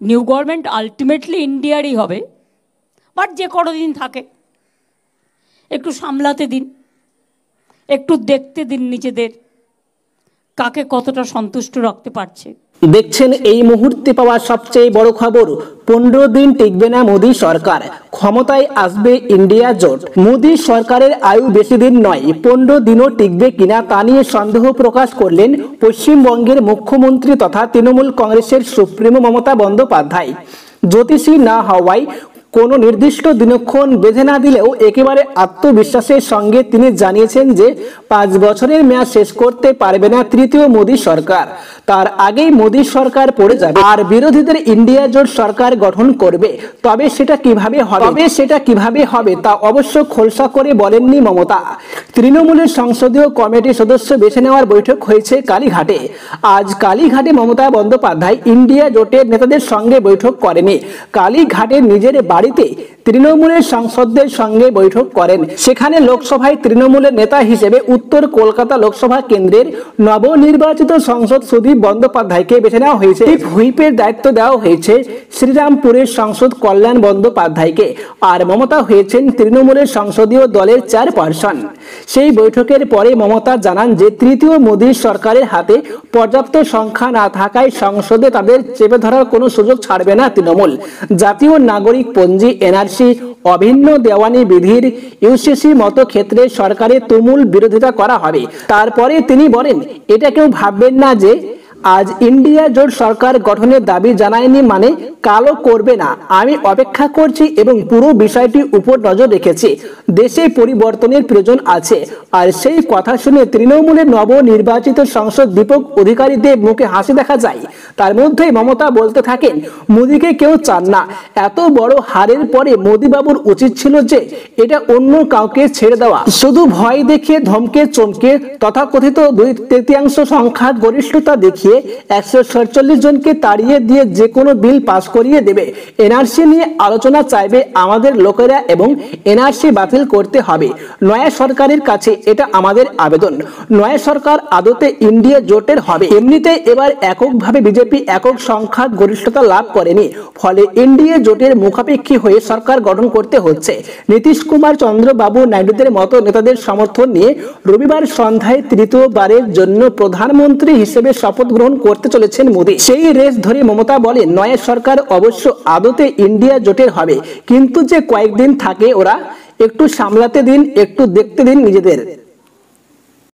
New government ultimately ইন্ডিয়ারই হবে, but যে কতদিন থাকে একটু সামলাতে দিন, একটু দেখতে দিন নিজেদের কাকে কতটা সন্তুষ্ট রাখতে পারছে। দেখছেন এই মুহূর্তে পাওয়া সবচেয়ে বড় খবর, 15 দিন টিকবে না মোদী সরকার, ক্ষমতায় আসবে ইন্ডিয়া জোট। মোদী সরকারের আয়ু বেশি দিন নয়, 15 দিনও টিকবে কিনা তা নিয়ে সন্দেহ প্রকাশ করলেন পশ্চিমবঙ্গের মুখ্যমন্ত্রী তথা তৃণমূল কংগ্রেসের সুপ্রিমো মমতা বন্দ্যোপাধ্যায়। জ্যোতিষী না হওয়ায় কোনো নির্দিষ্ট দিনক্ষণ বেঁধে না দিলেও একেবারে আত্মবিশ্বাসের সঙ্গে তিনি জানিয়েছেন যে 5 বছরের মেয়াদ শেষ করতে পারবে না তৃতীয় মোদী সরকার, তার আগেই মোদী সরকার পড়ে যাবে আর বিরোধীদের ইন্ডিয়া জোট সরকার গঠন করবে। তবে সেটা কিভাবে হবে তা অবশ্য খোলসা করে বলেননি মমতা। তৃণমূলের সংসদীয় কমিটির সদস্য বেছে নেওয়ার বৈঠক হয়েছে কালীঘাটে। আজ কালীঘাটে মমতা বন্দ্যোপাধ্যায় ইন্ডিয়া জোটের নেতাদের সঙ্গে বৈঠক করেনি, কালীঘাটে নিজের বাড়িতে তৃণমূলের সাংসদদের সঙ্গে বৈঠক করেন। সেখানে লোকসভায় তৃণমূলের নেতা হিসেবে উত্তর কলকাতা লোকসভা কেন্দ্রের নবনির্বাচিত সাংসদ সুদীপ বন্দ্যোপাধ্যায়কে বেছে নেওয়া হয়েছে। হুইপের দায়িত্ব দেওয়া হয়েছে শ্রীরামপুরের সাংসদ কল্যাণ বন্দ্যোপাধ্যায়কে, আর মমতা হয়েছেন তৃণমূলের সংসদীয় দলের চেয়ারপারসন। সেই বৈঠকের পরে মমতা জানান যে তৃতীয় মোদী সরকারের হাতে পর্যাপ্ত সংখ্যা না থাকায় সংসদে তাদের চেপে ধরার কোনো সুযোগ ছাড়বে না তৃণমূল। জাতীয় নাগরিক পঞ্জি, এনআরসি, অভিন্ন দেওয়ানি বিধির ইউসিসি মতো ক্ষেত্রে সরকারের তুমুল বিরোধিতা করা হবে। তারপরে তিনি বলেন, এটা কেউ ভাববেন না যে আজ ইন্ডিয়া জোট সরকার গঠনের দাবি জানায়নি মানে কালও করবে না। আমি অপেক্ষা করছি এবং পুরো বিষয়টির উপর নজর রেখেছি। দেশে পরিবর্তনের প্রয়োজন আছে। আর সেই কথা শুনে তৃণমূলের নবনির্বাচিত সাংসদ দীপক অধিকারীদের মুখে হাসি দেখা যায়। তার মধ্যেই মমতা বলতে থাকেন, মোদীকে কেউ চান না। এত বড় হারের পরে মোদীবাবুর উচিত ছিল যে এটা অন্য কাউকে ছেড়ে দেওয়া। শুধু ভয় দেখিয়ে, ধমকে চমকে, তথাকথিত 2/3 সংখ্যা গরিষ্ঠতা দেখিয়ে 147 জনকে তাড়িয়ে দিয়ে যে কোনো বিল পাস করিয়ে দেবে। এনআরসি নিয়ে আলোচনা চাইবে আমাদের লোকেরা এবং এনআরসি বাতিল করতে হবে। নয়া সরকারের কাছে এটা আমাদের আবেদন। নয়া সরকার আদতে ইন্ডিয়া জোটের হবে। এমনিতে এবার এককভাবে বিজেপি একক সংখ্যা গরিষ্ঠতা লাভ করেনি, ফলে ইন্ডিয়া জোটের মুখাপেক্ষী হয়ে সরকার গঠন করতে হচ্ছে। নীতিশ কুমার, চন্দ্রবাবু নাইডুদের মতো নেতাদের সমর্থন নিয়ে রবিবার সন্ধ্যায় তৃতীয়বারের জন্য প্রধানমন্ত্রী হিসেবে শপথ গ্রহণ করতে চলেছেন মোদী। সেই রেস ধরে মমতা বলেন, নয়া সরকার অবশ্য আদতে ইন্ডিয়া জোটের হবে, কিন্তু যে কয়েকদিন থাকে ওরা একটু সামলাতে দিন, একটু দেখতে দিন নিজেদের।